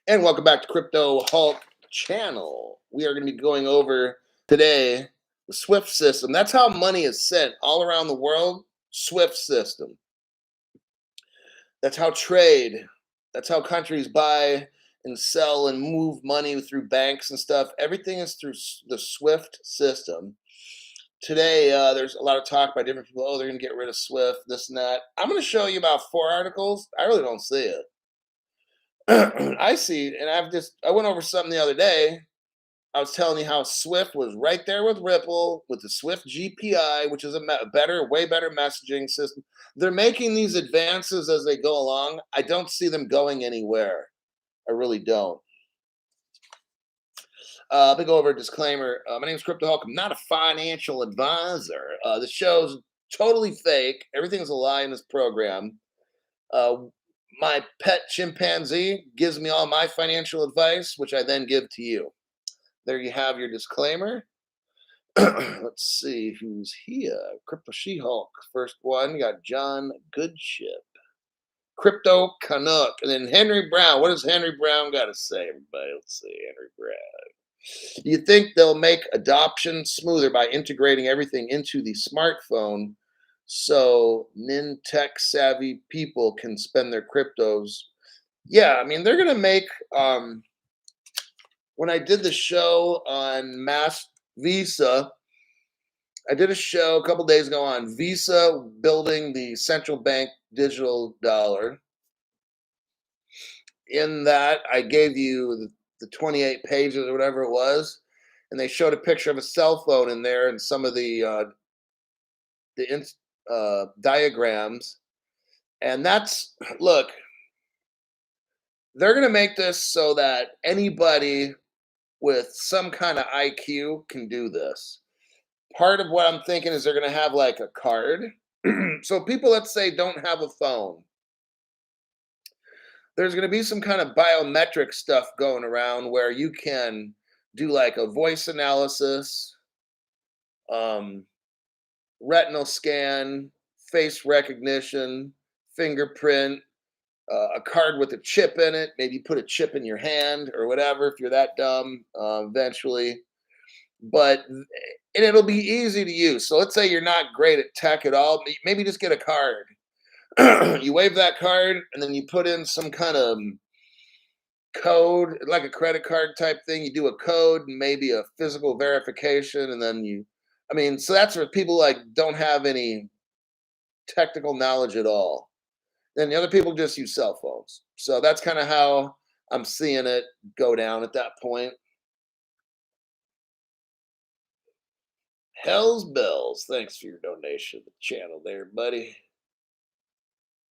And welcome back to Crypto Hulk channel. We are going to be going over today the SWIFT system. That's how money is sent all around the world. SWIFT system. That's how trade. That's how countries buy and sell and move money through banks and stuff. Everything is through the SWIFT system. Today, there's a lot of talk by different people. Oh, they're going to get rid of SWIFT, this and that. I'm going to show you about 4 articles. I really don't see it. I see, and I went over something the other day. I was telling you how Swift was right there with Ripple, with the Swift GPI, which is a way better messaging system. They're making these advances as they go along. I don't see them going anywhere. I really don't. Let me go over a disclaimer. My name is Crypto Hulk. I'm not a financial advisor. The show's totally fake. Everything is a lie in this program. My pet chimpanzee gives me all my financial advice, which I then give to you. There you have your disclaimer. Let's see who's here. Crypto She-Hulk, first one. You got John Goodship. Crypto Canuck. And then Henry Brown. What does Henry Brown got to say, everybody? Let's see, Henry Brown. You think they'll make adoption smoother by integrating everything into the smartphone so tech savvy people can spend their cryptos? Yeah, I mean, they're going to make, when I did the show on Visa, I did a show a couple days ago on Visa building the central bank digital dollar. In that, I gave you the 28 pages or whatever it was, and they showed a picture of a cell phone in there and some of the diagrams. And that's, look, they're going to make this so that anybody with some kind of IQ can do this. Part of what I'm thinking is they're going to have like a card. So people, let's say, don't have a phone. There's going to be some kind of biometric stuff going around where you can do like a voice analysis, retinal scan, face recognition, fingerprint, a card with a chip in it. Maybe put a chip in your hand or whatever if you're that dumb eventually. And it'll be easy to use. So let's say you're not great at tech at all. Maybe just get a card. You wave that card and then you put in some kind of code, like a credit card type thing. You do a code and maybe a physical verification, and then so that's for people like don't have any technical knowledge at all. Then the other people just use cell phones. So that's kind of how I'm seeing it go down at that point. Hell's bells. Thanks for your donation to the channel there, buddy.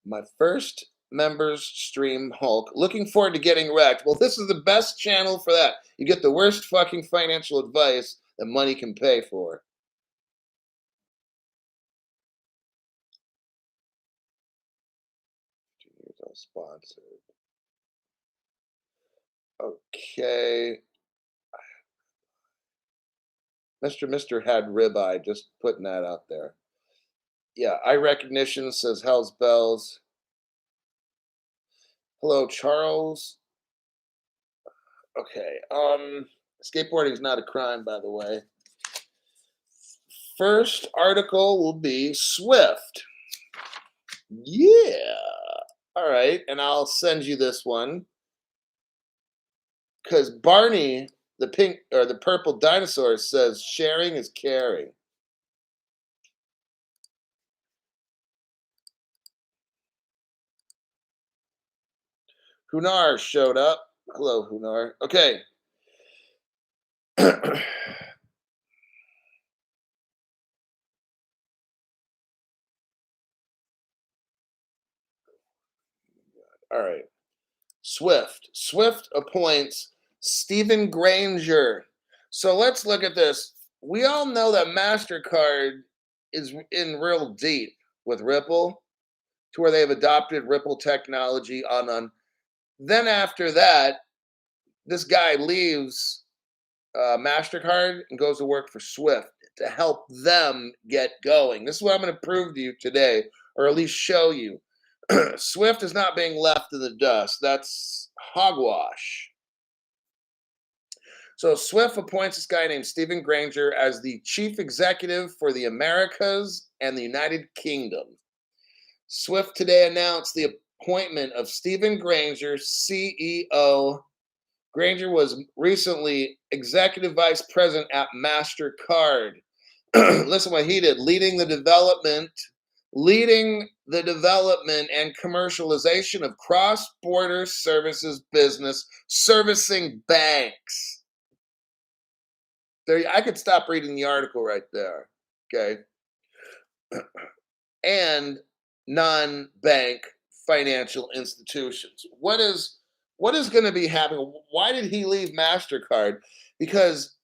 My first members stream, Hulk. Looking forward to getting wrecked. Well, this is the best channel for that. You get the worst fucking financial advice that money can pay for. Sponsored. Okay. Mr. had ribeye, just putting that out there. Yeah, eye recognition says Hell's Bells. Hello, Charles. Okay. Skateboarding is not a crime, by the way. First article will be Swift. Yeah. All right, and I'll send you this one because Barney, the pink or the purple dinosaur, says sharing is caring. Hunar showed up. Hello, Hunar. Okay. All right. Swift appoints Stephen Granger. So let's look at this. We all know that Mastercard is in real deep with Ripple to where they've adopted Ripple technology on. Then after that, this guy leaves Mastercard and goes to work for Swift to help them get going. This is what I'm going to prove to you today, or at least show you. Swift is not being left in the dust. That's hogwash. So Swift appoints this guy named Stephen Granger as the chief executive for the Americas and the United Kingdom. Swift today announced the appointment of Stephen Granger, CEO. Granger was recently executive vice president at Mastercard. Listen what he did, leading the development and commercialization of cross-border services business servicing banks. There, I could stop reading the article right there. Okay. And non-bank financial institutions. What is going to be happening? Why did he leave Mastercard? Because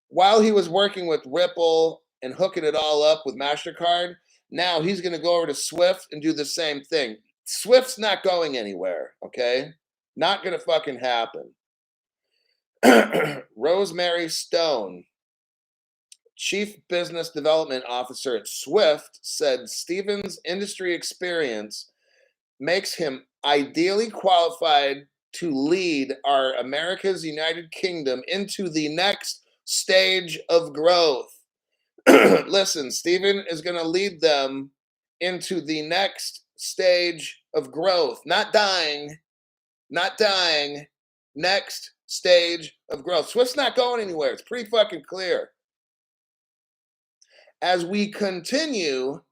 while he was working with Ripple and hooking it all up with Mastercard, now he's going to go over to Swift and do the same thing. Swift's not going anywhere, okay? Not going to fucking happen. Rosemary Stone, Chief Business Development Officer at Swift, said Stephen's industry experience makes him ideally qualified to lead our America's United Kingdom into the next stage of growth. Listen, Stephen is going to lead them into the next stage of growth. Not dying, next stage of growth. Swift's not going anywhere. It's pretty fucking clear. As we continue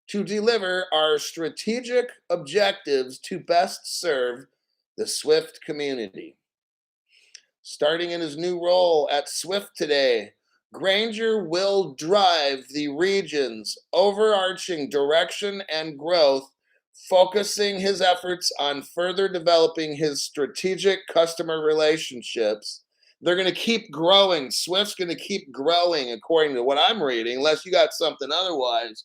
to deliver our strategic objectives to best serve the Swift community. Starting in his new role at Swift today, Granger will drive the region's overarching direction and growth, focusing his efforts on further developing his strategic customer relationships. They're going to keep growing. Swift's going to keep growing, according to what I'm reading, unless you got something otherwise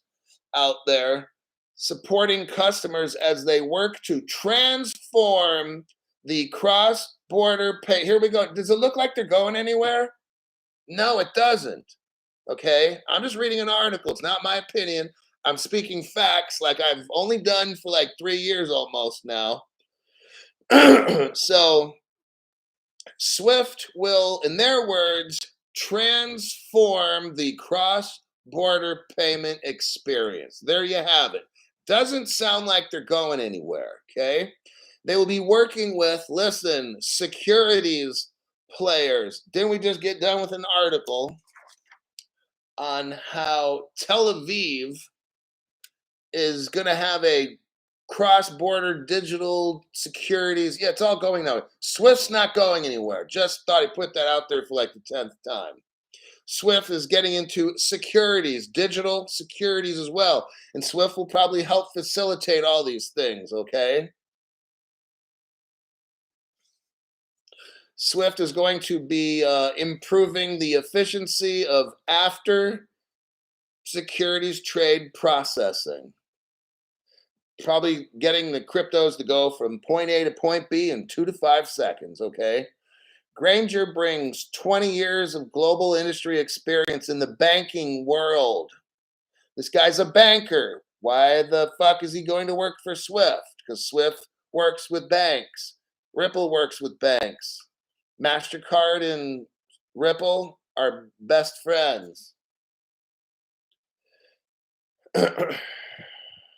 out there, supporting customers as they work to transform the cross-border pay. Here we go. Does it look like they're going anywhere? No, it doesn't. Okay? I'm just reading an article. It's not my opinion. I'm speaking facts like I've only done for like 3 years almost now. So Swift will, in their words, transform the cross-border payment experience. There you have it. Doesn't sound like they're going anywhere, okay? They will be working with, listen, securities players. Didn't we just get done with an article on how Tel Aviv is going to have a cross-border digital securities? Yeah, it's all going that way. Swift's not going anywhere. Just thought I'd put that out there for like the 10th time. Swift is getting into securities, digital securities as well. And Swift will probably help facilitate all these things, okay? Swift is going to be improving the efficiency of after securities trade processing. Probably getting the cryptos to go from point A to point B in 2 to 5 seconds, okay? Granger brings 20 years of global industry experience in the banking world. This guy's a banker. Why the fuck is he going to work for Swift? Because Swift works with banks. Ripple works with banks. Mastercard and Ripple are best friends.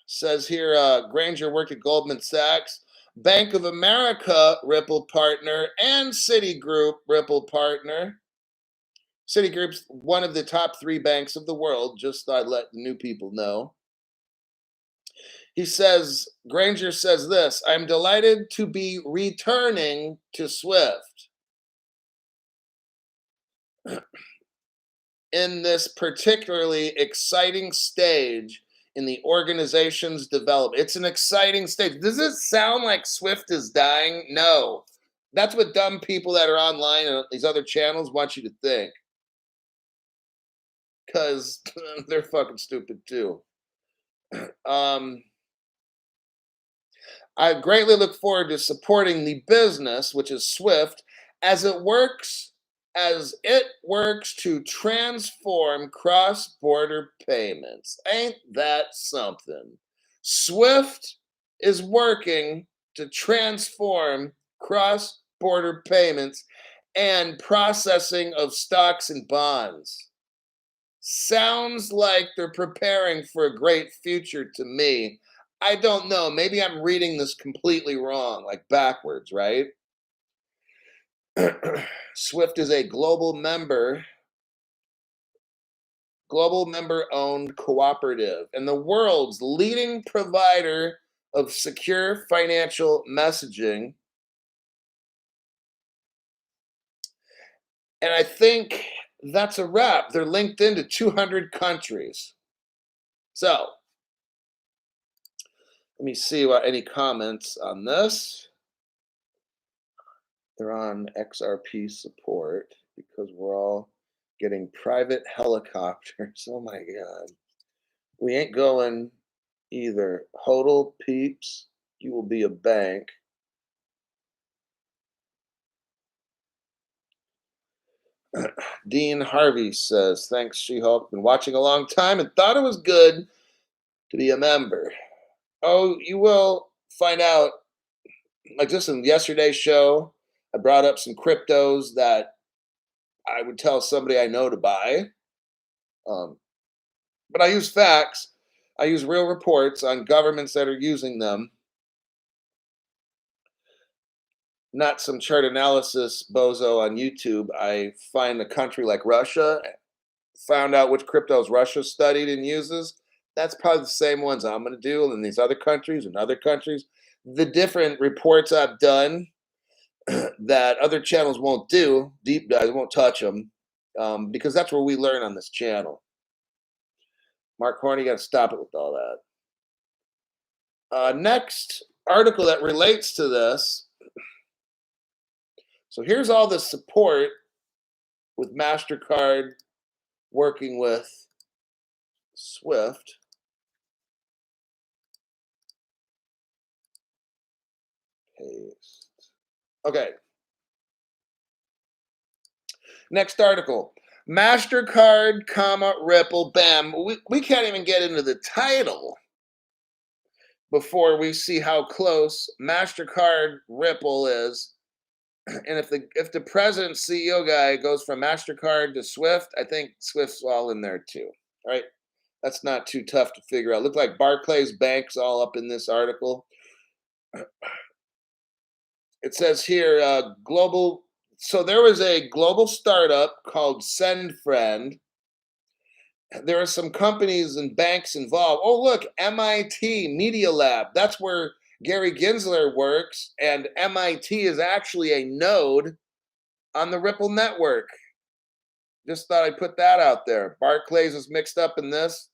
Says here, Granger worked at Goldman Sachs, Bank of America Ripple partner, and Citigroup Ripple partner. Citigroup's one of the top 3 banks of the world, just thought I'd let the new people know. He says, Granger says this, I'm delighted to be returning to Swift in this particularly exciting stage in the organization's development. It's an exciting stage. Does it sound like Swift is dying? No. That's what dumb people that are online and these other channels want you to think. Because they're fucking stupid too. I greatly look forward to supporting the business, which is Swift, as it works to transform cross-border payments. Ain't that something? Swift is working to transform cross-border payments, and processing of stocks and bonds. Sounds like they're preparing for a great future to me. I don't know. Maybe I'm reading this completely wrong, like backwards, right? SWIFT is a global member owned cooperative and the world's leading provider of secure financial messaging. And I think that's a wrap. They're linked into 200 countries. So let me see what any comments on this. They're on XRP support because we're all getting private helicopters. Oh my God. We ain't going either. Hodl peeps, you will be a bank. Dean Harvey says, thanks, She-Hulk. Been watching a long time and thought it was good to be a member. Oh, you will find out. Like just in yesterday's show, I brought up some cryptos that I would tell somebody I know to buy. But I use facts. I use real reports on governments that are using them, not some chart analysis bozo on YouTube. I find a country like Russia, found out which cryptos Russia studied and uses. That's probably the same ones I'm going to do in these other countries and other countries. The different reports I've done that other channels won't do, deep dives, won't touch them, because that's where we learn on this channel. Mark Horn, you got to stop it with all that. Next article that relates to this. So here's all the support with Mastercard working with SWIFT. Paste. Okay. Next article. Mastercard, Ripple, bam. We can't even get into the title before we see how close Mastercard Ripple is. And if the president CEO guy goes from Mastercard to SWIFT, I think SWIFT's all in there too. Right? That's not too tough to figure out. Look like Barclays Bank's all up in this article. It says here, global. So there was a global startup called SendFriend. There are some companies and banks involved. Oh, look, MIT Media Lab. That's where Gary Gensler works, and MIT is actually a node on the Ripple network. Just thought I'd put that out there. Barclays is mixed up in this.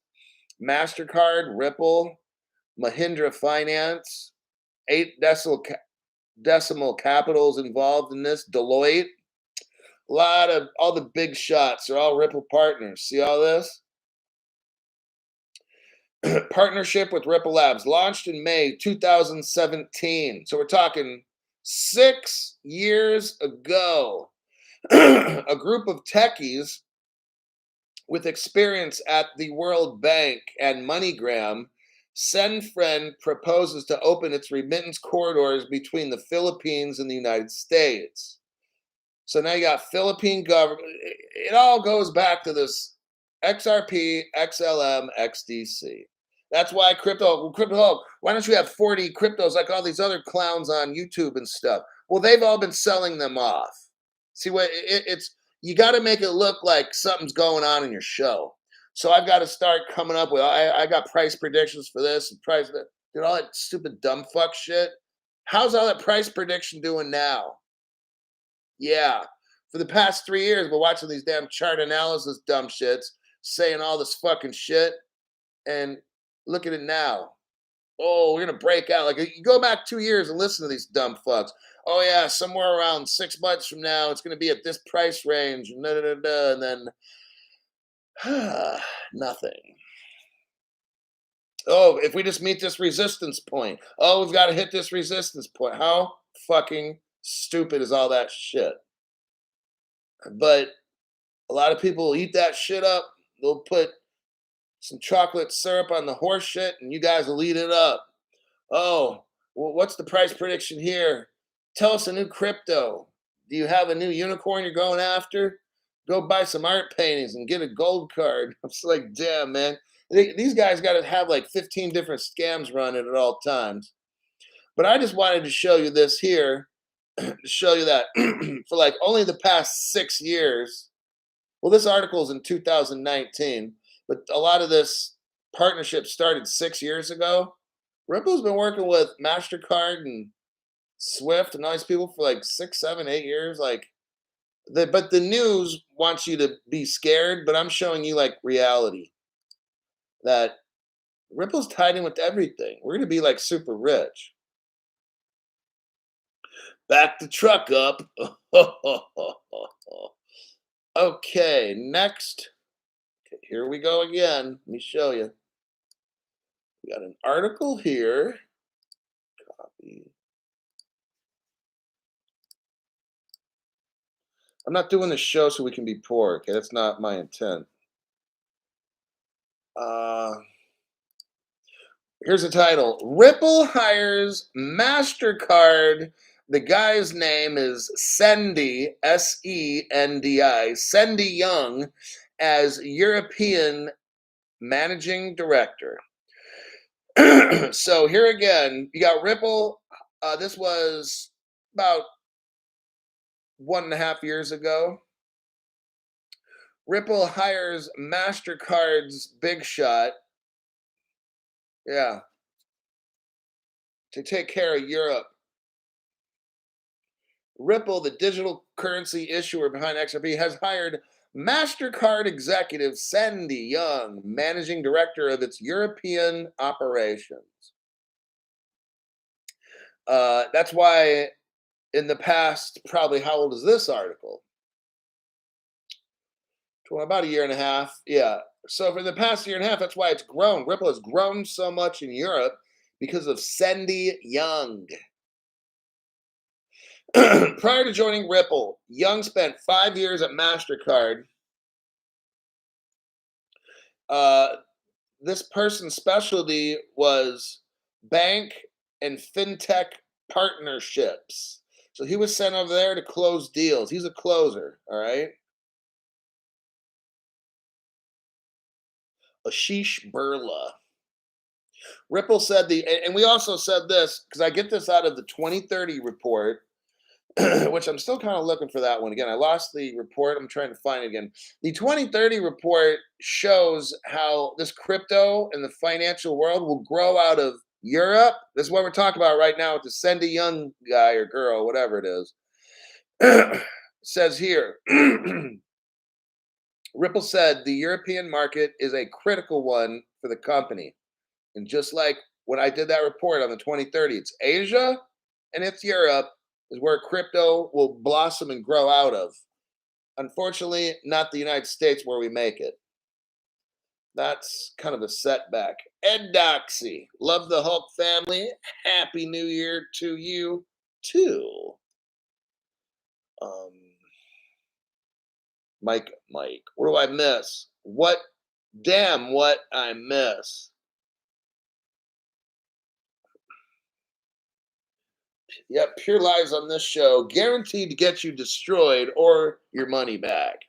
Mastercard, Ripple, Mahindra Finance, 8 decimal capitals involved in this. Deloitte. A lot of all the big shots are all Ripple partners. See all this? Partnership with Ripple Labs launched in May 2017. So we're talking 6 years ago. A group of techies with experience at the World Bank and MoneyGram, SendFriend proposes to open its remittance corridors between the Philippines and the United States. So now you got Philippine government. It all goes back to this XRP, XLM, XDC. That's why crypto, why don't you have 40 cryptos like all these other clowns on YouTube and stuff? Well, they've all been selling them off. See what it's, you got to make it look like something's going on in your show. So I've got to start coming up with, I got price predictions for this and price that, dude, all that stupid dumb fuck shit. How's all that price prediction doing now? Yeah, for the past 3 years, we're watching these damn chart analysis dumb shits, saying all this fucking shit, and look at it now. Oh, we're gonna break out. Like you go back 2 years and listen to these dumb fucks. Oh yeah, somewhere around 6 months from now, it's gonna be at this price range, and then nothing. Oh, if we just meet this resistance point. Oh, we've got to hit this resistance point. How fucking stupid is all that shit? But a lot of people will eat that shit up. They'll put some chocolate syrup on the horse shit, and you guys will eat it up. Oh, well, what's the price prediction here? Tell us a new crypto. Do you have a new unicorn you're going after? Go buy some art paintings and get a gold card. It's like, damn, man. These guys got to have like 15 different scams running at all times. But I just wanted to show you this here to show you that for like only the past 6 years. Well, this article is in 2019, but a lot of this partnership started 6 years ago. Ripple's been working with Mastercard and Swift and all these people for like 6, 7, 8 years. Like, but the news wants you to be scared. But I'm showing you like reality that Ripple's tied in with everything. We're gonna be like super rich. Back the truck up. Okay, next. Okay, here we go again. Let me show you. We got an article here. Copy. I'm not doing the show so we can be poor. Okay, that's not my intent. Here's the title. Ripple hires Mastercard. The guy's name is Sendi, Sendi, Sendi Young, as European managing director. So here again, you got Ripple. This was about 1.5 years ago. Ripple hires Mastercard's big shot. Yeah. To take care of Europe. Ripple, the digital currency issuer behind XRP, has hired Mastercard executive Sendi Young, managing director of its European operations. That's why in the past, probably how old is this article? About 1.5 years. Yeah. So for the past 1.5 years, that's why it's grown. Ripple has grown so much in Europe because of Sendi Young. Prior to joining Ripple, Young spent 5 years at Mastercard. This person's specialty was bank and fintech partnerships. So he was sent over there to close deals. He's a closer, all right? Ashish Burla. Ripple said and we also said this, because I get this out of the 2030 report, which I'm still kind of looking for that one. Again, I lost the report. I'm trying to find it again. The 2030 report shows how this crypto and the financial world will grow out of Europe. This is what we're talking about right now with the Sendi Young guy or girl, whatever it is. Says here, Ripple said the European market is a critical one for the company. And just like when I did that report on the 2030, it's Asia and it's Europe is where crypto will blossom and grow out of. Unfortunately, not the United States where we make it. That's kind of a setback. Ed Doxy, love the Hulk family. Happy New Year to you too. Mike, what do I miss? What I miss. Yep, pure lies on this show, guaranteed to get you destroyed or your money back.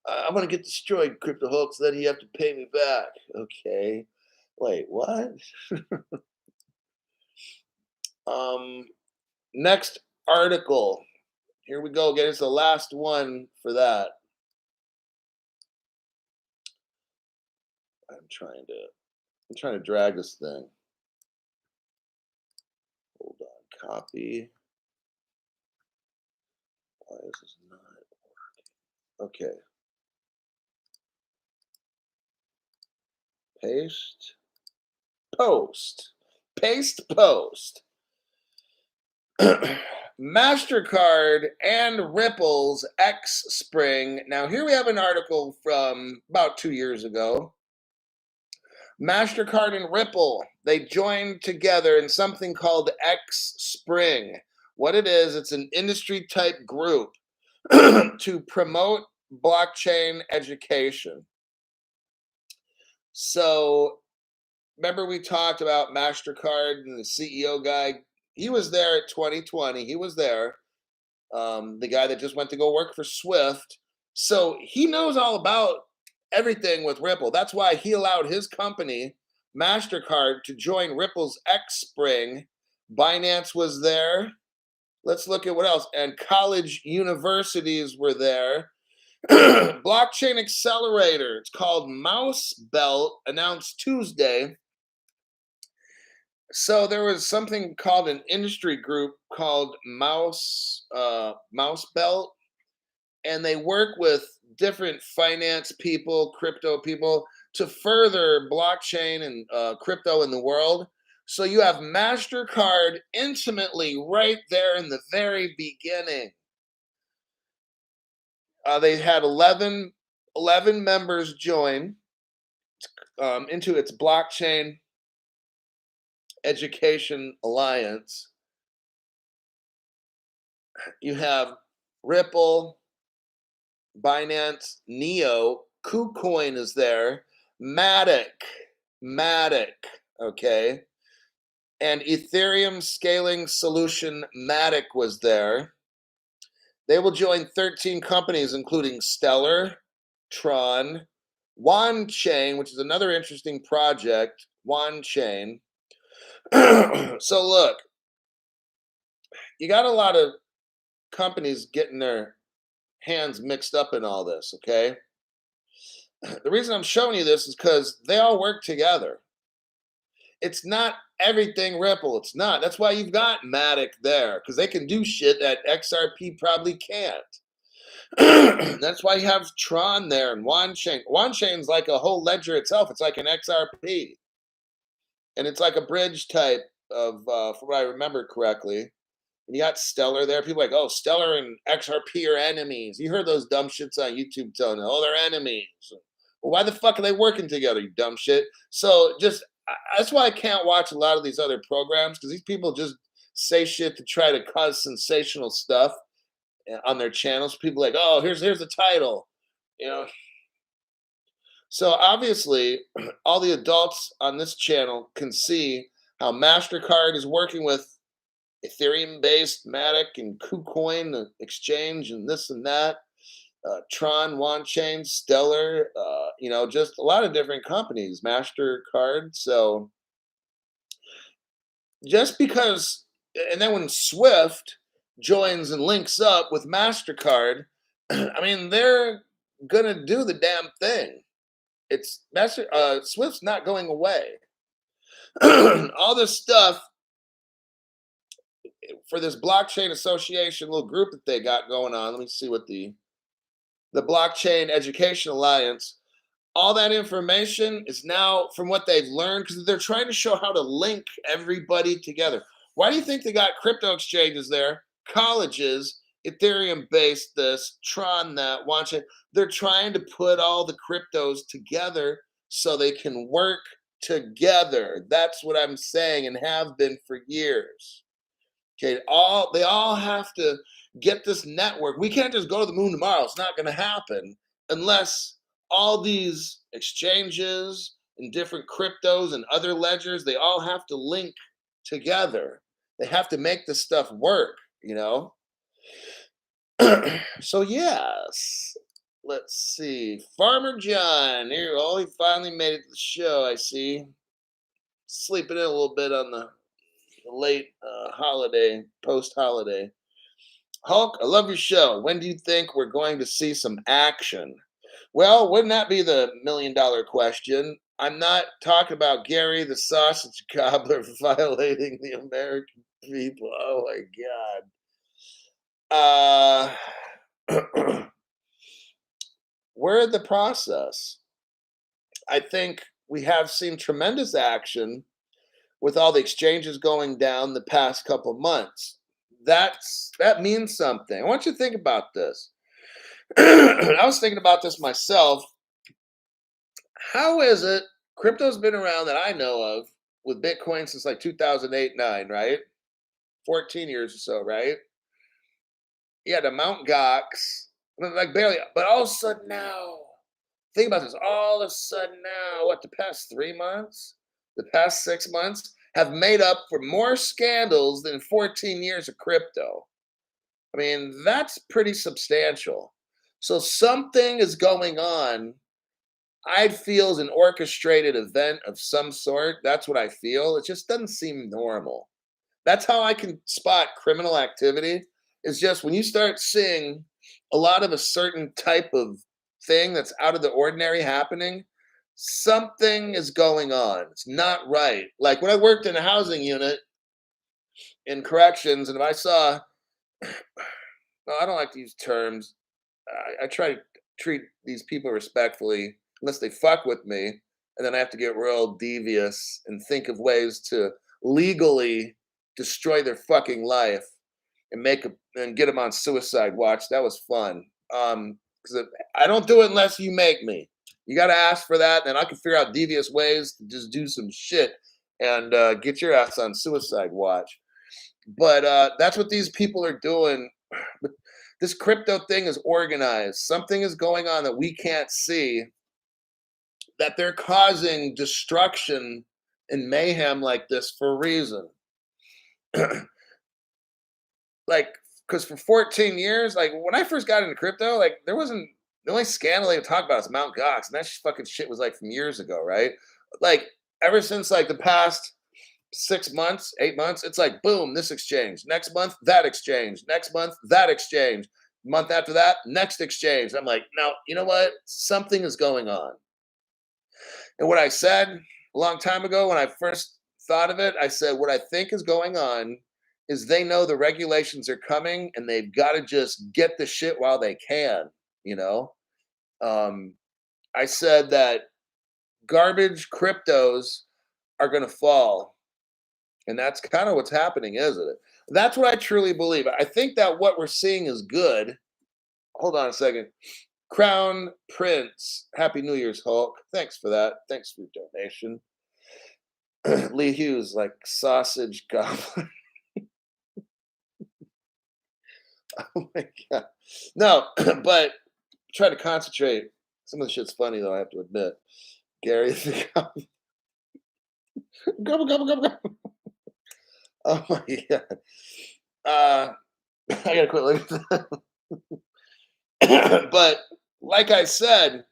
I'm gonna get destroyed, Crypto Hulk, so then you have to pay me back. Okay. Wait, what? Next article. Here we go again. It's the last one for that. I'm trying to drag this thing. Hold on, copy. Why is this not working? Okay. Paste. Post. Paste post. Mastercard and Ripple's Xspring. Now, here we have an article from about 2 years ago. Mastercard and Ripple, they joined together in something called Xspring. What it is, it's an industry type group to promote blockchain education. So, remember we talked about Mastercard and the CEO guy He was there at 2020. He was there. The guy that just went to go work for Swift. So he knows all about everything with Ripple. That's why he allowed his company, Mastercard, to join Ripple's Xspring. Binance was there. Let's look at what else. And college universities were there. Blockchain accelerator. It's called Mouse Belt, announced Tuesday. So there was something called an industry group called Mouse Belt, and they work with different finance people, crypto people, to further blockchain and crypto in the world. So you have Mastercard intimately right there in the very beginning. They had 11 members join into its blockchain education alliance. You have Ripple, Binance, Neo, KuCoin is there, Matic, okay, and Ethereum scaling solution Matic was there. They will join 13 companies, including Stellar, Tron, VChain, which is another interesting project, VChain. So look, you got a lot of companies getting their hands mixed up in all this, okay? The reason I'm showing you this is because they all work together. It's not everything Ripple. It's not. That's why you've got Matic there, because they can do shit that XRP probably can't. That's why you have Tron there and VChain. VChain's like a whole ledger itself. It's like an XRP. And it's like a bridge type of, from what I remember correctly. And you got Stellar there. People are like, oh, Stellar and XRP are enemies. You heard those dumb shits on YouTube telling you, oh, they're enemies. Well, why the fuck are they working together, you dumb shit? So that's why I can't watch a lot of these other programs, because these people just say shit to try to cause sensational stuff on their channels. People are like, oh, here's the title, you know. So obviously, all the adults on this channel can see how Mastercard is working with Ethereum-based Matic and KuCoin exchange and this and that, Tron, VChain, Stellar, just a lot of different companies, Mastercard. So just because, and then when Swift joins and links up with Mastercard, I mean, they're gonna do the damn thing. Swift's not going away. All this stuff for this blockchain association little group that they got going on. Let me see what the Blockchain Education Alliance, all that information is now from what they've learned, because they're trying to show how to link everybody together. Why do you think they got crypto exchanges there, colleges, Ethereum based this, Tron that, VChain? They're trying to put all the cryptos together so they can work together. That's what I'm saying, and have been for years. Okay, they all have to get this network. We can't just go to the moon tomorrow. It's not going to happen unless all these exchanges and different cryptos and other ledgers, they all have to link together. They have to make this stuff work, you know? So yes, let's see. Farmer John, here, oh, he finally made it to the show, I see. Sleeping in a little bit on the late post-holiday. Hulk, I love your show. When do you think we're going to see some action? Well, wouldn't that be the $1,000,000 question? I'm not talking about Gary the sausage cobbler violating the American people. Oh my God. We're in the process. I think we have seen tremendous action with all the exchanges going down the past couple months. That means something. I want you to think about this. I was thinking about this myself. How is it crypto's been around that I know of with Bitcoin since like 2008-9, right? 14 years or so, right? You had to Mount Gox, like barely, but all of a sudden now, think about this. All of a sudden now, what, the past 3 months, the past 6 months, have made up for more scandals than 14 years of crypto. I mean, that's pretty substantial. So something is going on. I feel is an orchestrated event of some sort. That's what I feel. It just doesn't seem normal. That's how I can spot criminal activity. Is just when you start seeing a lot of a certain type of thing that's out of the ordinary happening, something is going on. It's not right. Like when I worked in a housing unit in corrections, and if I saw, no, I don't like to use terms. I try to treat these people respectfully, unless they fuck with me, and then I have to get real devious and think of ways to legally destroy their fucking life and and get them on suicide watch. That was fun. Because I don't do it unless you make me. You got to ask for that, and I can figure out devious ways to just do some shit and get your ass on suicide watch. But that's what these people are doing. But this crypto thing is organized. Something is going on that we can't see, that they're causing destruction and mayhem like this for a reason. Like, because for 14 years, like when I first got into crypto, like there wasn't, the only scandal they would talk about is Mount Gox, and that fucking shit was like from years ago, right? Like ever since like the past 6 months, 8 months, it's like boom, this exchange. Next month, that exchange. Next month, that exchange. Month after that, next exchange. I'm like, now you know what? Something is going on. And what I said a long time ago when I first thought of it, I said, what I think is going on is they know the regulations are coming and they've got to just get the shit while they can, you know? Um, I said that garbage cryptos are going to fall. And that's kind of what's happening, isn't it? That's what I truly believe. I think that what we're seeing is good. Hold on a second. Crown Prince, Happy New Year's, Hulk. Thanks for that. Thanks for your donation. Lee Hughes, like sausage goblin. Oh my god. No, but try to concentrate. Some of the shit's funny though, I have to admit. Gary the gobble, gobble, gobble, gobble. Oh my god. I gotta quit looking at that. But like I said,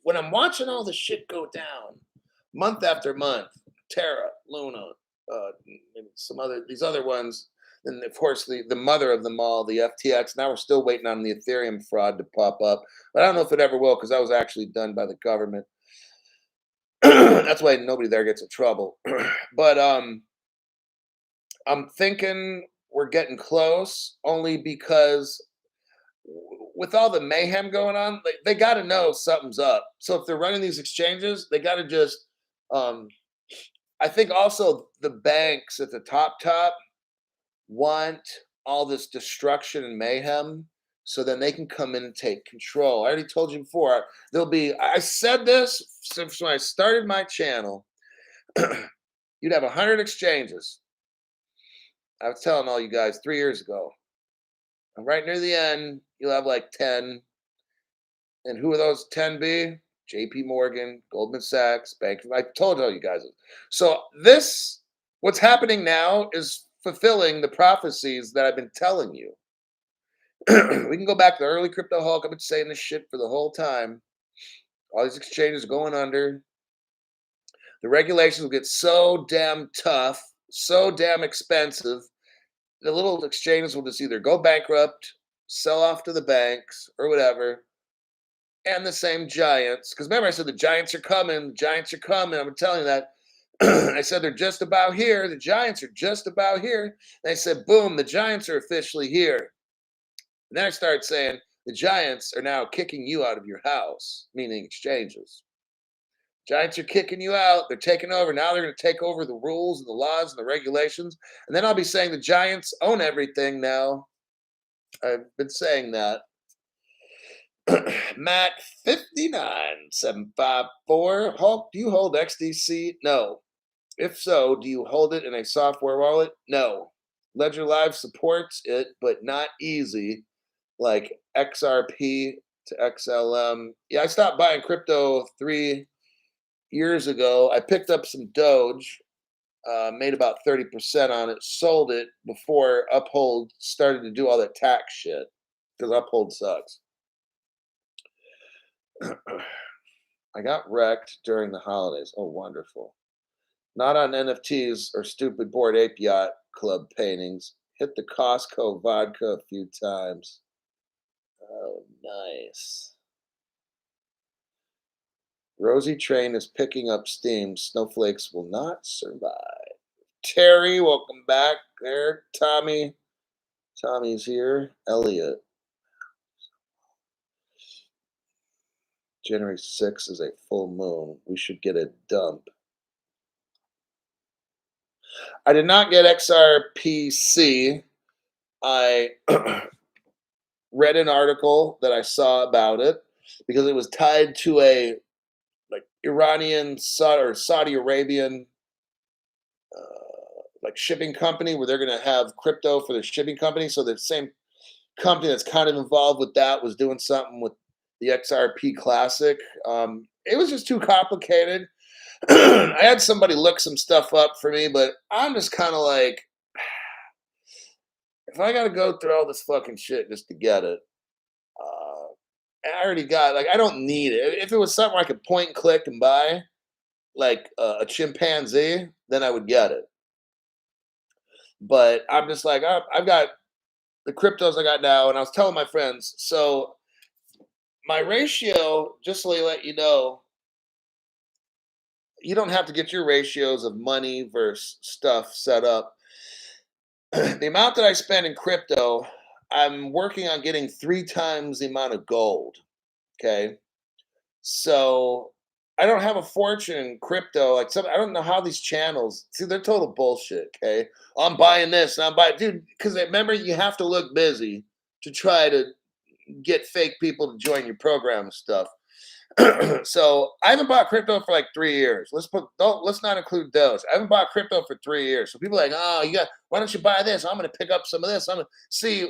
when I'm watching all the shit go down month after month, Terra, Luna, maybe some other these other ones, and of course the mother of them all, the FTX. Now we're still waiting on the Ethereum fraud to pop up, but I don't know if it ever will because that was actually done by the government. That's why nobody there gets in trouble. But I'm thinking we're getting close, only because with all the mayhem going on, they got to know something's up. So if they're running these exchanges, they got to just. Um, I think also the banks at the top want all this destruction and mayhem, so then they can come in and take control. I already told you before. There'll be. I said this since when I started my channel. You'd have 100 exchanges. I was telling all you guys 3 years ago. And right near the end, you'll have like 10. And who are those 10 be? JP Morgan, Goldman Sachs, Bank. I told all you guys. So what's happening now is fulfilling the prophecies that I've been telling you. We can go back to the early crypto Hulk. I've been saying this shit for the whole time. All these exchanges going under. The regulations will get so damn tough, so damn expensive. The little exchanges will just either go bankrupt, sell off to the banks, or whatever. And the same giants. Because remember, I said the giants are coming. The giants are coming. I'm telling you that. I said they're just about here. The giants are just about here. And I said, boom, the giants are officially here. And then I started saying the giants are now kicking you out of your house, meaning exchanges. Giants are kicking you out. They're taking over. Now they're going to take over the rules and the laws and the regulations. And then I'll be saying the giants own everything now. I've been saying that. Matt 59754. Hulk, do you hold XDC? No. If so, do you hold it in a software wallet? No. Ledger Live supports it, but not easy, like XRP to XLM. Yeah, I stopped buying crypto 3 years ago. I picked up some Doge. made about 30% on it, sold it before Uphold started to do all that tax shit because Uphold sucks. I got wrecked during the holidays. Oh, wonderful. Not on NFTs or stupid Bored Ape Yacht Club paintings. Hit the Costco vodka a few times. Oh, nice. Rosie Train is picking up steam. Snowflakes will not survive. Terry, welcome back there. Tommy's here. Elliot. January 6th is a full moon. We should get a dump. I did not get XRPC. I read an article that I saw about it because it was tied to a like Iranian or Saudi Arabian like shipping company where they're going to have crypto for the shipping company. So the same company that's kind of involved with that was doing something with the XRP Classic. It was just too complicated. I had somebody look some stuff up for me, but I'm just kind of like, if I got to go through all this fucking shit just to get it, I already got, like, I don't need it. If it was something I could point and click and buy, like a chimpanzee, then I would get it. But I'm just like, I've got the cryptos I got now, and I was telling my friends, so my ratio, just to let you know, you don't have to get your ratios of money versus stuff set up. The amount that I spend in crypto, I'm working on getting 3 times the amount of gold. Okay. So I don't have a fortune in crypto. Like I don't know how these channels see, they're total bullshit. Okay. I'm buying this and I'm buying, dude, because remember, you have to look busy to try to get fake people to join your program and stuff. So I haven't bought crypto for like 3 years. Let's not include those. I haven't bought crypto for 3 years. So people are like, oh, why don't you buy this? I'm gonna pick up some of this. I'm gonna see,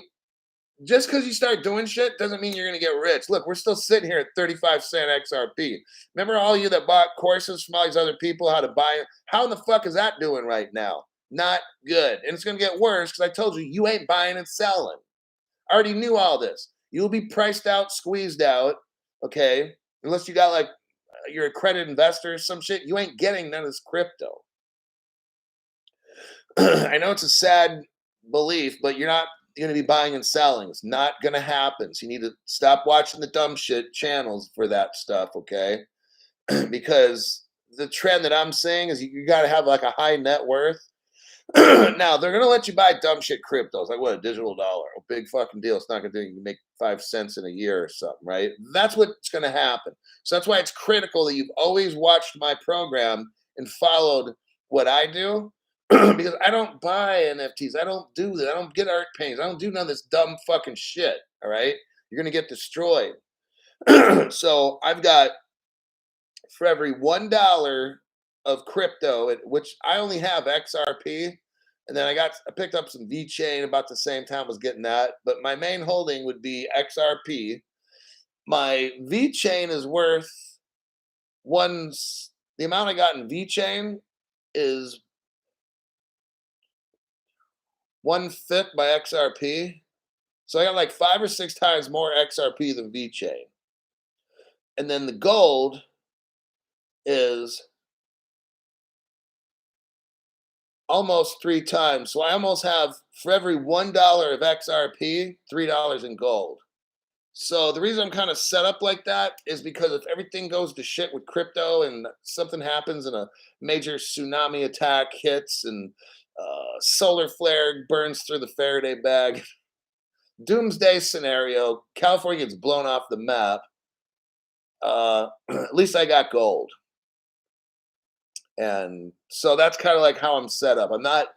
just because you start doing shit doesn't mean you're gonna get rich. Look, we're still sitting here at 35 cent XRP. Remember all you that bought courses from all these other people how to buy it? How in the fuck is that doing right now? Not good. And it's gonna get worse because I told you ain't buying and selling. I already knew all this. You'll be priced out, squeezed out, okay? Unless you got like you're a credit investor or some shit, you ain't getting none of this crypto. I know it's a sad belief, but you're not going to be buying and selling. It's not going to happen. So you need to stop watching the dumb shit channels for that stuff, okay? Because the trend that I'm seeing is you got to have like a high net worth. Now they're gonna let you buy dumb shit cryptos, like what, a digital dollar, a big fucking deal. It's not gonna do, you can make 5 cents in a year or something, right? That's what's gonna happen. So that's why it's critical that you've always watched my program and followed what I do. Because I don't buy NFTs, I don't do that, I don't get art paintings, I don't do none of this dumb fucking shit. All right, you're gonna get destroyed. So I've got, for every $1 of crypto, which I only have XRP, and then I picked up some VChain about the same time I was getting that, but my main holding would be XRP. My VChain is worth the amount I got in VChain is 1/5 by XRP. So I got like 5 or 6 times more XRP than VChain. And then the gold is almost 3 times. So I almost have, for every $1 of XRP, $3 in gold. So the reason I'm kind of set up like that is because if everything goes to shit with crypto and something happens and a major tsunami attack hits and solar flare burns through the Faraday bag, doomsday scenario, California gets blown off the map, at least I got gold. And so that's kind of like how I'm set up. I'm not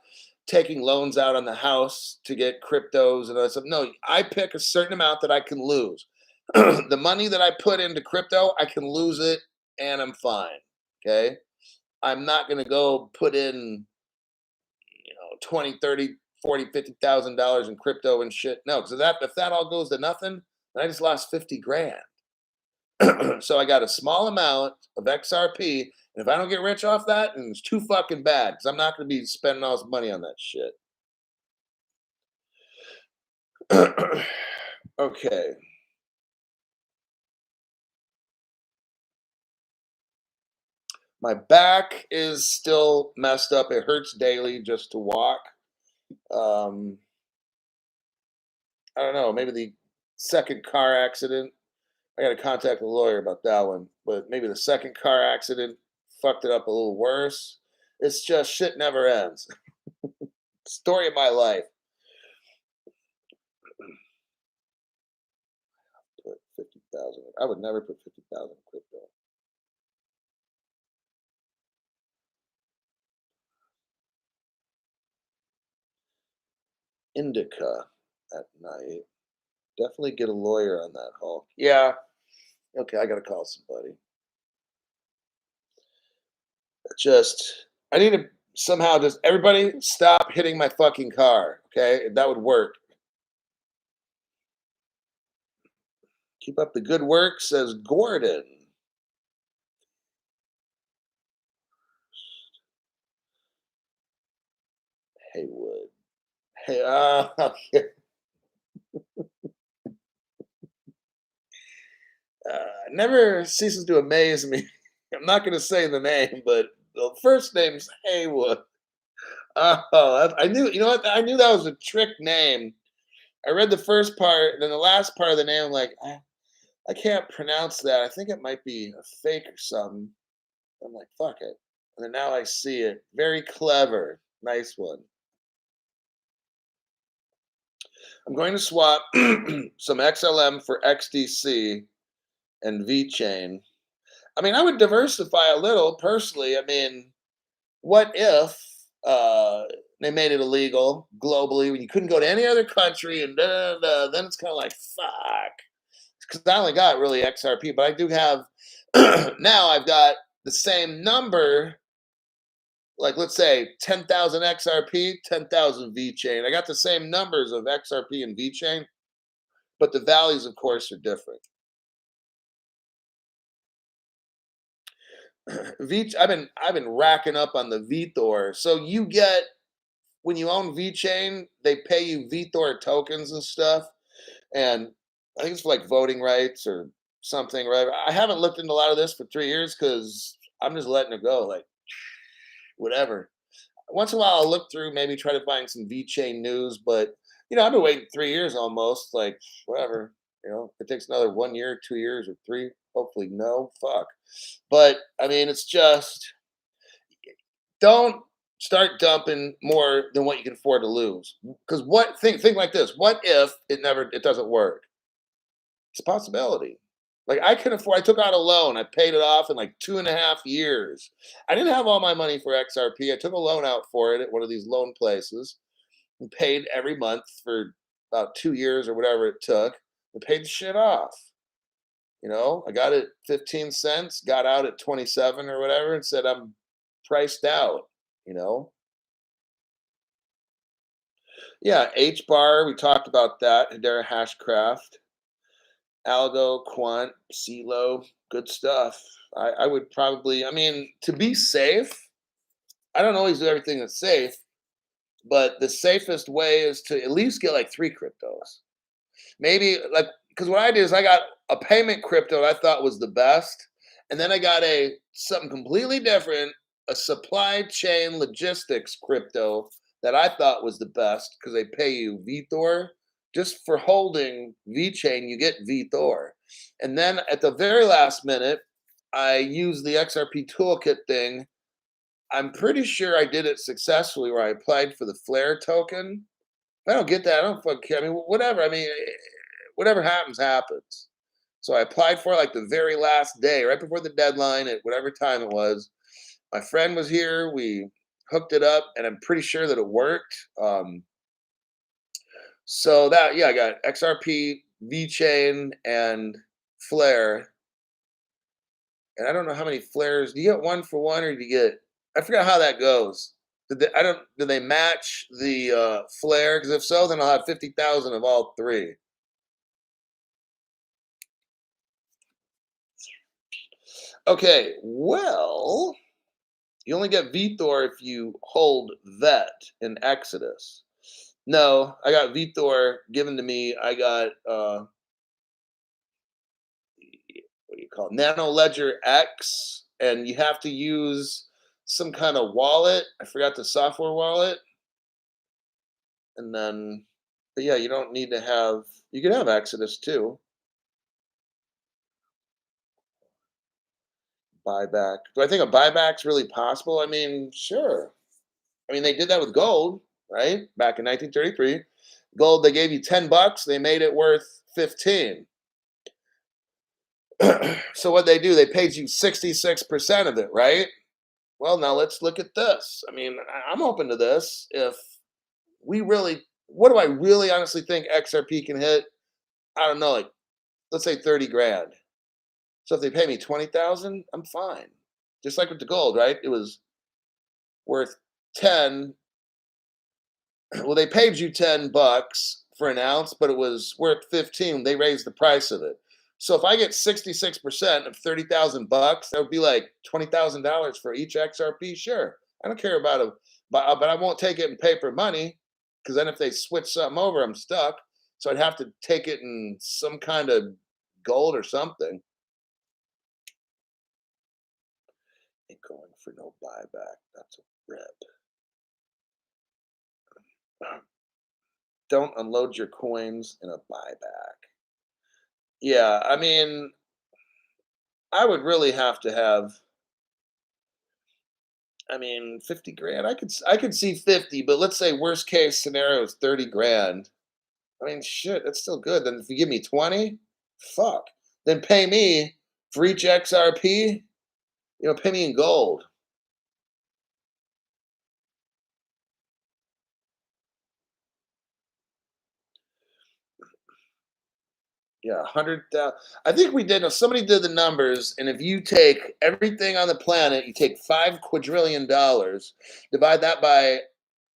taking loans out on the house to get cryptos and all that stuff. No, I pick a certain amount that I can lose. The money that I put into crypto, I can lose it and I'm fine. Okay. I'm not going to go put in, 20, 30, 40, $50,000 in crypto and shit. No, because if that all goes to nothing, then I just lost 50 grand. So I got a small amount of XRP, If I don't get rich off that, then it's too fucking bad because I'm not going to be spending all this money on that shit. Okay. My back is still messed up. It hurts daily just to walk. Um, I don't know. Maybe the second car accident. I got to contact a lawyer about that one. But maybe the second car accident fucked it up a little worse. It's just shit never ends. Story of my life. Put 50,000. I would never put 50,000 in crypto. Indica at night. Definitely get a lawyer on that, Hulk. Yeah. Okay, I gotta call somebody. Just I need to somehow just everybody stop hitting my fucking car. Okay, that would work. Keep up the good work, says Gordon. Haywood. Hey, never ceases to amaze me. I'm not going to say the name, but the first name's Haywood. I knew. You know what? I knew that was a trick name. I read the first part, and then the last part of the name. I'm like, I can't pronounce that. I think it might be a fake or something. I'm like, fuck it. And then now I see it. Very clever. Nice one. I'm going to swap some XLM for XDC and VChain. I mean, I would diversify a little personally. I mean, what if they made it illegal globally when you couldn't go to any other country and then it's kind of like, fuck. Because I only got really XRP, but I do have, now I've got the same number, like let's say 10,000 XRP, 10,000 VChain. I got the same numbers of XRP and VChain, but the values, of course, are different. I've been racking up on the VThor. So you get when you own VChain, they pay you VThor tokens and stuff, and I think it's for like voting rights or something, right? I haven't looked into a lot of this for 3 years because I'm just letting it go, like whatever. Once in a while, I'll look through, maybe try to find some VChain news, but I've been waiting 3 years almost, like whatever. If it takes another 1 year, 2 years, or three. Hopefully, no, fuck. But I mean, it's just don't start dumping more than what you can afford to lose. Because think like this: what if it doesn't work? It's a possibility. Like I can afford. I took out a loan. I paid it off in like 2.5 years. I didn't have all my money for XRP. I took a loan out for it at one of these loan places and paid every month for about 2 years or whatever it took. And paid the shit off. I got it 15 cents, got out at 27 or whatever, and said I'm priced out. You know. Yeah, H bar. We talked about that. Hedera Hashcraft. Algo, Quant, CeeLo, good stuff. I would probably, I mean, to be safe, I don't always do everything that's safe, but the safest way is to at least get like 3 cryptos. Maybe like, because what I did is I got a payment crypto I thought was the best, and then I got something completely different, a supply chain logistics crypto that I thought was the best because they pay you VThor. Just for holding VChain, you get VThor. And then at the very last minute, I used the XRP toolkit thing. I'm pretty sure I did it successfully where I applied for the Flare token. If I don't get that, I don't fucking care. I mean, whatever. I mean, whatever happens, happens. So I applied for it like the very last day, right before the deadline at whatever time it was. My friend was here. We hooked it up, and I'm pretty sure that it worked. So I got XRP, VChain, and Flare. And I don't know how many flares. Do you get one for one, or do you get? I forgot how that goes. Do they match the Flare? Because if so, then I'll have 50,000 of all three. Okay, well, You only get VThor if you hold Vet in Exodus. No, I got VThor given to me. I got what do you call it? Nano Ledger X, and you have to use some kind of wallet. I forgot the software wallet, and then, but yeah, you don't need to have. You can have Exodus too. Buyback. Do I think a buyback's really possible? I mean, sure. I mean, they did that with gold, right? Back in 1933. Gold, they gave you $10, they made it worth 15. So what they do, they paid you 66% of it, right? Well, now let's look at this. I mean, I'm open to this. If we really, what do I really honestly think XRP can hit? I don't know, like let's say 30 grand. So if they pay me 20,000, I'm fine. Just like with the gold, right? It was worth 10. Well, they paid you $10 for an ounce, but it was worth 15. They raised the price of it. So if I get 66% of 30,000 bucks, that would be like $20,000 for each XRP. Sure, I don't care about it, but I won't take it in paper money, because then if they switch something over, I'm stuck. So I'd have to take it in some kind of gold or something. Ain't going for no buyback. That's a rip. Don't unload your coins in a buyback. Yeah, I mean, I would really have to have. I mean, 50 grand. I could see 50, but let's say worst case scenario is 30 grand. I mean, shit, that's still good. Then if you give me 20, fuck. Then pay me for each XRP. Pay me in gold. Yeah, 100,000. I think we did. Somebody did the numbers, and if you take everything on the planet, you take $5 quadrillion, divide that by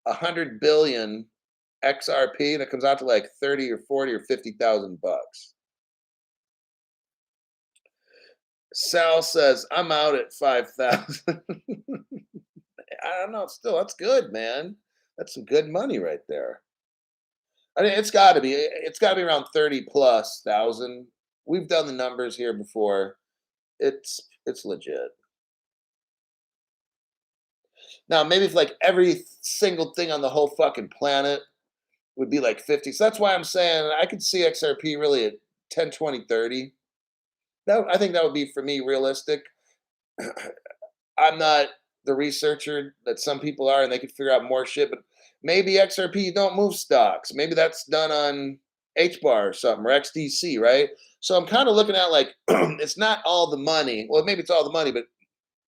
100 billion XRP, and it comes out to like 30 or 40 or 50,000 bucks. Sal says, "I'm out at 5,000." I don't know. Still, that's good, man. That's some good money right there. I mean, it's got to be. It's got to be around 30 plus thousand. We've done the numbers here before. It's legit. Now, maybe if like every single thing on the whole fucking planet would be like 50. So that's why I'm saying I could see XRP really at 10, 20, 30. I think that would be for me realistic. I'm not the researcher that some people are, and they could figure out more shit. But maybe XRP don't move stocks. Maybe that's done on HBAR or something, or XDC, right? So I'm kind of looking at like it's not all the money. Well, maybe it's all the money, but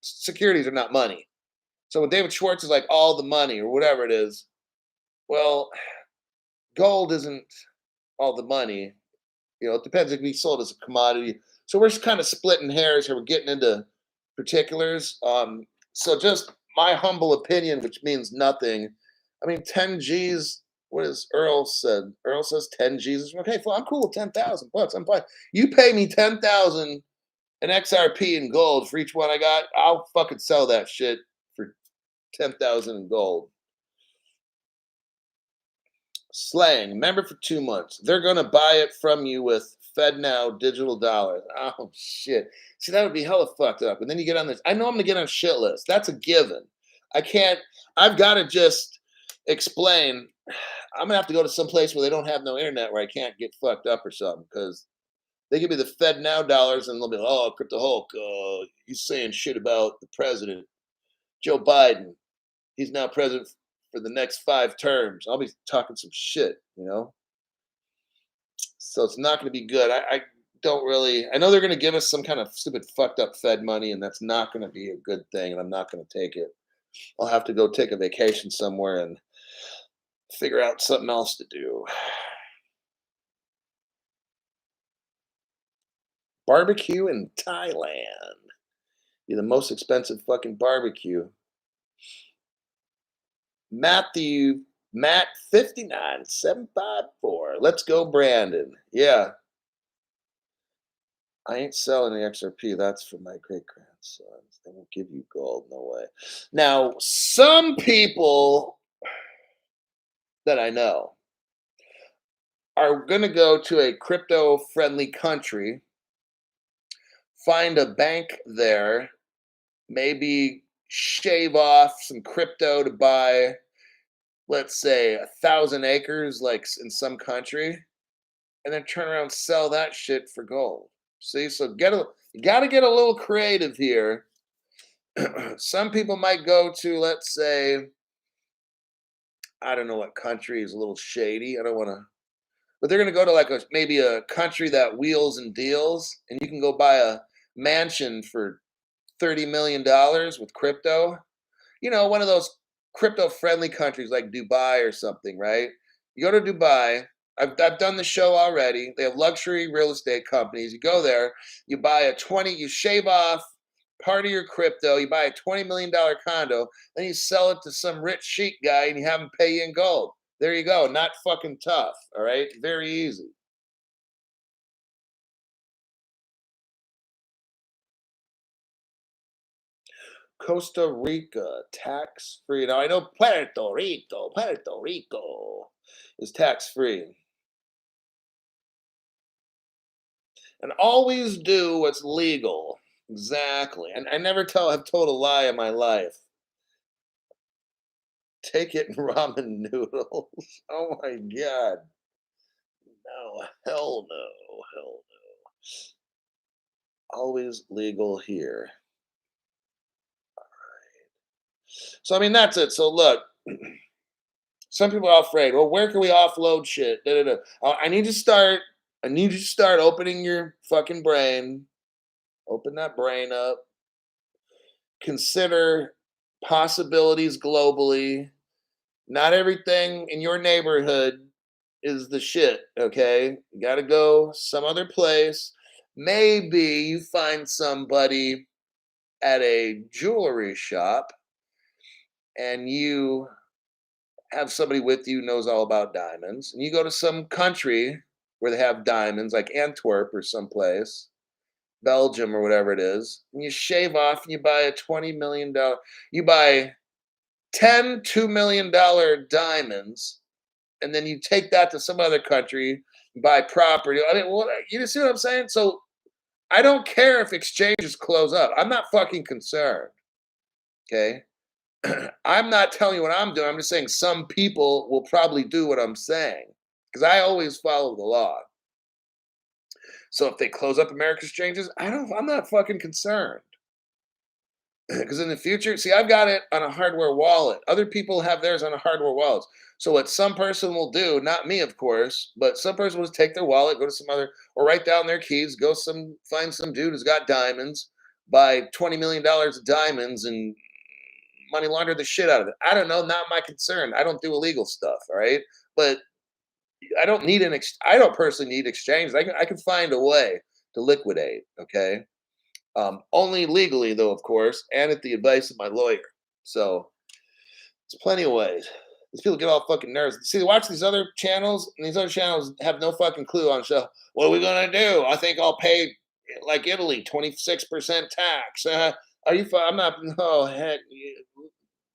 securities are not money. So when David Schwartz is like all the money or whatever it is, well, gold isn't all the money. It depends. It can be sold as a commodity. So we're just kind of splitting hairs here. We're getting into particulars. So just my humble opinion, which means nothing. I mean, 10 G's. What is Earl said? Earl says 10 G's. Okay, well, I'm cool with 10,000 bucks. I'm fine. You pay me 10,000 an XRP in gold for each one I got. I'll fucking sell that shit for 10,000 in gold. Slang, member for 2 months. They're gonna buy it from you with FedNow digital dollars. Oh shit. See, that would be hella fucked up. And then you get on this. I know I'm gonna get on shit list. That's a given. I can't, I've got to just explain. I'm gonna have to go to some place where they don't have no internet where I can't get fucked up or something, because they give me the FedNow dollars and they'll be like, oh, Crypto Hulk, he's saying shit about the president, Joe Biden. He's now president for the next 5 terms. I'll be talking some shit. So it's not going to be good. I don't really. I know they're going to give us some kind of stupid fucked up Fed money, and that's not going to be a good thing. And I'm not going to take it. I'll have to go take a vacation somewhere and figure out something else to do. Barbecue in Thailand. Be the most expensive fucking barbecue. Matt 59754. Let's go, Brandon. Yeah. I ain't selling the XRP. That's for my great grandsons. They won't give you gold. No way. Now, some people that I know are going to go to a crypto friendly country, find a bank there, maybe shave off some crypto to buy, let's say, 1,000 acres, like in some country, and then turn around and sell that shit for gold. See, so you got to get a little creative here. Some people might go to, let's say, I don't know what country is a little shady. I don't want to, but they're going to go to like maybe a country that wheels and deals, and you can go buy a mansion for $30 million with crypto. One of those crypto friendly countries like Dubai or something, right? You go to Dubai. I've done the show already. They have luxury real estate companies. You go there, you buy you shave off part of your crypto, you buy a $20 million condo, then you sell it to some rich sheik guy and you have him pay you in gold. There you go. Not fucking tough. All right. Very easy. Costa Rica, tax free. Now I know Puerto Rico is tax free. And always do what's legal. Exactly. And I never have told a lie in my life. Take it in ramen noodles. Oh my God. No, hell no. Hell no. Always legal here. So I mean that's it. So look, some people are afraid. Well, where can we offload shit? Da, da, da. I need to start. I need you to start opening your fucking brain. Open that brain up. Consider possibilities globally. Not everything in your neighborhood is the shit. Okay, you got to go some other place. Maybe you find somebody at a jewelry shop, and you have somebody with you who knows all about diamonds, and you go to some country where they have diamonds, like Antwerp or someplace, Belgium or whatever it is, and you shave off and you buy a $20 million, you buy 10 $2 million diamonds, and then you take that to some other country, buy property. I mean, you see what I'm saying? So I don't care if exchanges close up. I'm not fucking concerned. Okay. I'm not telling you what I'm doing. I'm just saying some people will probably do what I'm saying because I always follow the law. So if they close up American exchanges, I'm not fucking concerned. Because in the future, see, I've got it on a hardware wallet. Other people have theirs on a hardware wallet. So what some person will do, not me, of course, but some person will just take their wallet, go to some other, or write down their keys, find some dude who's got diamonds, buy $20 million of diamonds, and money launder the shit out of it. I don't know, not my concern. I don't do illegal stuff, all right? But I don't personally need exchange. I can find a way to liquidate, okay? Only legally, though, of course, and at the advice of my lawyer. So there's plenty of ways. These people get all fucking nervous. See, they watch these other channels, and these other channels have no fucking clue on show. What are we gonna do? I think I'll pay like Italy 26% tax. Are you? I'm not. Oh heck,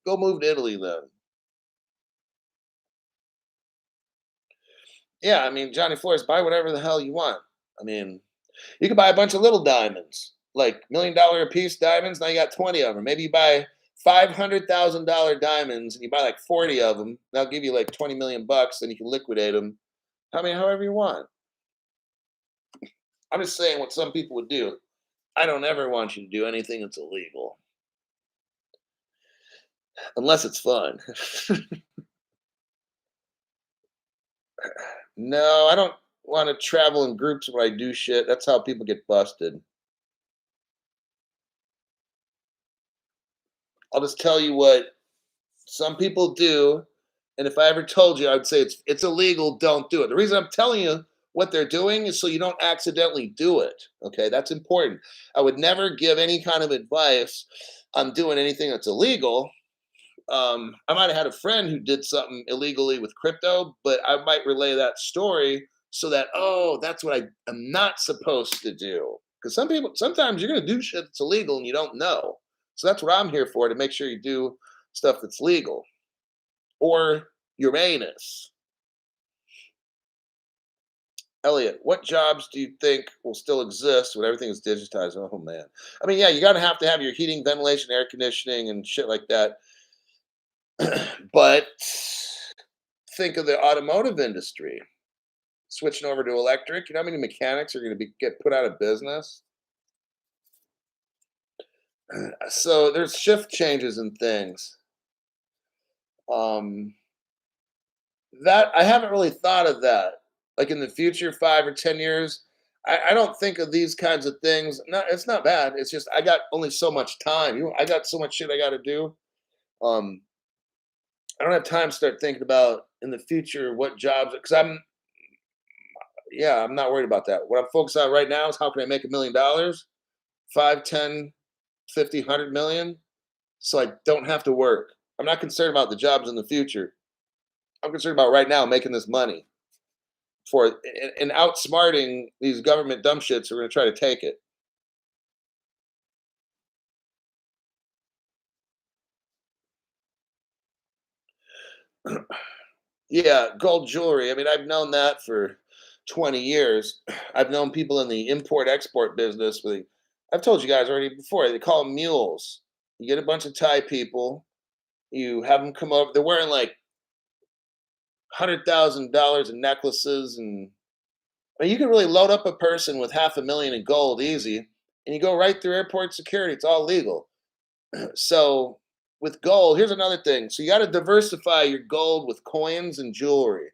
go move to Italy then. Yeah, I mean Johnny Flores, buy whatever the hell you want. I mean, you can buy a bunch of little diamonds, like $1 million a piece diamonds. Now you got 20 of them. Maybe you buy $500,000 diamonds and you buy like 40 of them. They'll give you like 20 million bucks, and you can liquidate them. I mean, however you want. I'm just saying what some people would do. I don't ever want you to do anything that's illegal, unless it's fun. No, I don't want to travel in groups when I do shit. That's how people get busted. I'll just tell you what some people do, and if I ever told you, I would say it's illegal. Don't do it. The reason I'm telling you what they're doing is so you don't accidentally do it. Okay, that's important. I would never give any kind of advice on doing anything that's illegal. I might have had a friend who did something illegally with crypto, but I might relay that story so that, oh, that's what I am not supposed to do. Because sometimes you're gonna do shit that's illegal and you don't know. So that's what I'm here for, to make sure you do stuff that's legal. Or Uranus. Elliot, what jobs do you think will still exist when everything is digitized? Oh man. I mean, yeah, you gotta have to have your heating, ventilation, air conditioning, and shit like that. But think of the automotive industry switching over to electric. You know how many mechanics are going to be get put out of business? So there's shift changes and things. Um, that I haven't really thought of that. Like in the future, 5 or 10 years, I don't think of these kinds of things. No, it's not bad. It's just I got only so much time. I got so much shit I got to do. Um, I don't have time to start thinking about in the future what jobs, because I'm not worried about that. What I'm focused on right now is how can I make $1 million, 5, 10, 50, 100 million, so I don't have to work. I'm not concerned about the jobs in the future. I'm concerned about right now making this money for and outsmarting these government dumb shits who are going to try to take it. Yeah, gold jewelry. I mean, I've known that for 20 years. I've known people in the import export business. I've told you guys already before, they call them mules. You get a bunch of Thai people, you have them come over, they're wearing like $100,000 in necklaces. And I mean, you can really load up a person with 500,000 in gold easy, and you go right through airport security. It's all legal. So with gold, here's another thing. So you got to diversify your gold with coins and jewelry.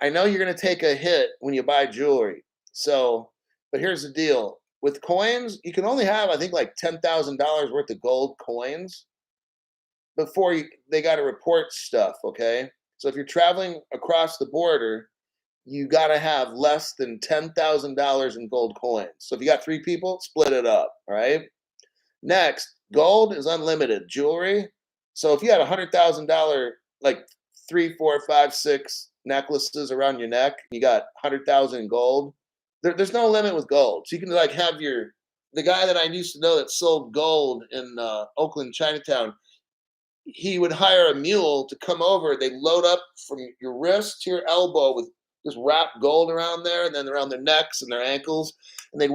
I know you're going to take a hit when you buy jewelry. So, but here's the deal. With coins, you can only have, I think, like $10,000 worth of gold coins before they got to report stuff. Okay. So if you're traveling across the border, you got to have less than $10,000 in gold coins. So if you got three people, split it up. All right. Next, gold is unlimited. Jewelry. So if you had $100,000, like three, four, five, six necklaces around your neck, you got 100,000 in gold. There's no limit with gold. So you can like have the guy that I used to know that sold gold in Oakland, Chinatown. He would hire a mule to come over. They load up from your wrist to your elbow with just wrap gold around there, and then around their necks and their ankles. And they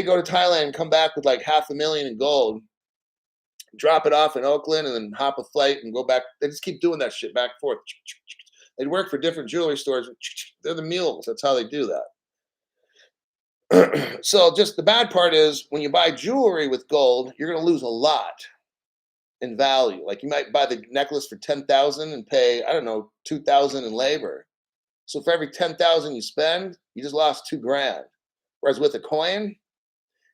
go to Thailand and come back with like 500,000 in gold, drop it off in Oakland, and then hop a flight and go back. They just keep doing that shit back and forth. They'd work for different jewelry stores. They're the mules. That's how they do that. So just the bad part is when you buy jewelry with gold, you're going to lose a lot in value. Like you might buy the necklace for 10,000 and pay, I don't know, 2,000 in labor. So for every 10,000 you spend, you just lost 2 grand. Whereas with a coin,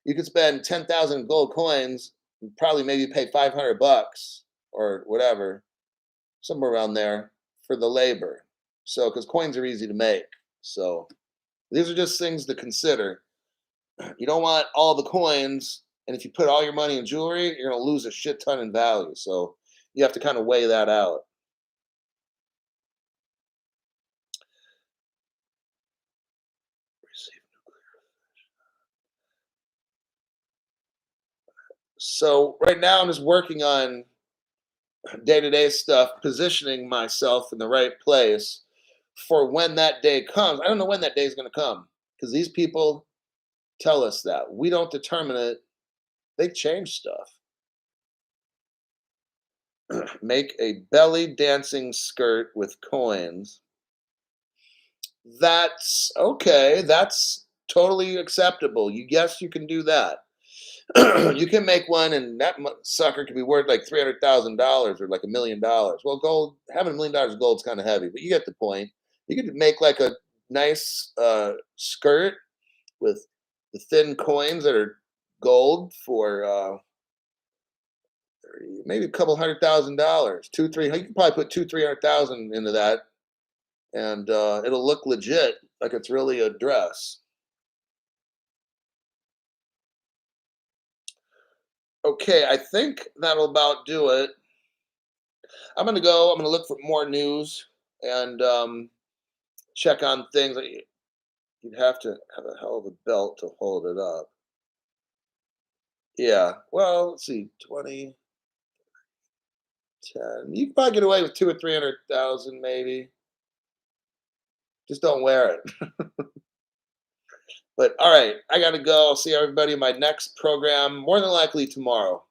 you could spend 10,000 gold coins and probably maybe pay $500 or whatever, somewhere around there for the labor. So because coins are easy to make. So these are just things to consider. You don't want all the coins, and if you put all your money in jewelry, you're going to lose a shit ton in value. So you have to kind of weigh that out. So right now I'm just working on day-to-day stuff, positioning myself in the right place for when that day comes. I don't know when that day is going to come because these people tell us that. We don't determine it. They change stuff. Make a belly dancing skirt with coins. That's okay. That's totally acceptable. Yes, you can do that. You can make one, and that sucker could be worth like $300,000 or like $1 million. Well, gold, having $1 million of gold is kind of heavy, but you get the point. You could make like a nice skirt with the thin coins that are gold for maybe a couple $100,000, two, three. You can probably put 300,000 into that, and it'll look legit, like it's really a dress. Okay, I think that'll about do it. I'm gonna go. I'm gonna look for more news and check on things. You'd have to have a hell of a belt to hold it up. Yeah. Well, let's see, 20, 10. You can probably get away with two or 300,000, maybe. Just don't wear it. But all right, I got to go. I'll see everybody in my next program, more than likely tomorrow.